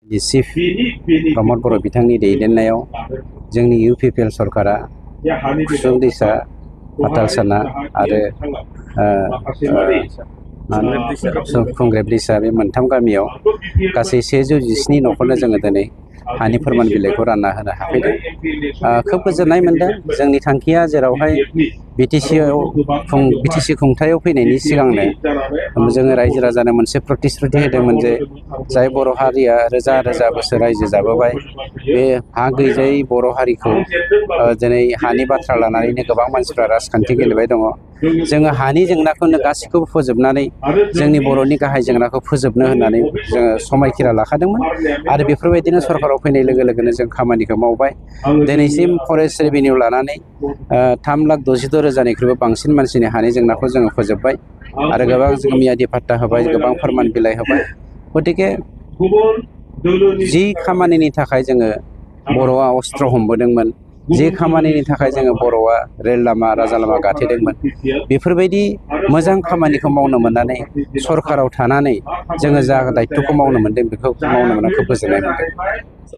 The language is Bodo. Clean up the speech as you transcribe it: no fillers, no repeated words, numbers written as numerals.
चिफ प्रमद बर' बिथांनि दैदेननायाव जोंनि UPPL सरकारा कुसुं दैसा, पाताल साना आरो खुंग्रेब दैसा बे मोनथाम गामियाव गासै 117 न'खरनो जोङो दिनै हानि फोरमान बिलाइखौ रानना होनो हाफैदों। खोब गोजोननाय मोनदों। जोंनि थांखिया जेरावहाय BTC खुंथायाव फैनायनि सिगांनो जोङो रायजो राजानो मोनसे प्रतिश्रुति होदोंमोन जे जाय बर' हारिया रोजा रोजा बोसोर रायजो जाबोबाय बे हा गैजायै बर' हारिखौ दिनै हानि बाथ्रा लानानैनो गोबां मानसिफ्रा राजखान्थि गेलेबाय दङ। जोङो हानि जेंनाखौनो गासैखौबो फोजोबनानै जोंनि बर'नि गाहाय जेंनाखौ फोजोबनो होननानै जोङो समायखिरा लाखादोंमोन आरो बेफोरबायदिनो सरकाराव फैनाय लोगो लोगोनो जों खामानिखौ मावबाय। दिनैसिम फरेस्ट रेभिनिउ लानानै 3,66,000निख्रुइबो बांसिन मानसिनि हानि जेंनाखौ जोङो फोजोबबाय आरो गोबां जों मियादि फाट्टा होबाय, गोबां फोरमान बिलाइ होबाय। गतिके जि खामानिनि थाखाय जोङो बर'आ अस्त्र हमबोदोंमोन, जि खामानिनि थाखाय जोङो बर'आ रेल लामा, राजा लामा गाथेदोंमोन, बेफोरबायदि मोजां खामानिखौ मावनो मोननानै सरकाराव थानानै जोङो जा दायित्वखौ मावनो मोनदों बेखौ मावनो मोननानै खोब गोजोननाय मोनदों।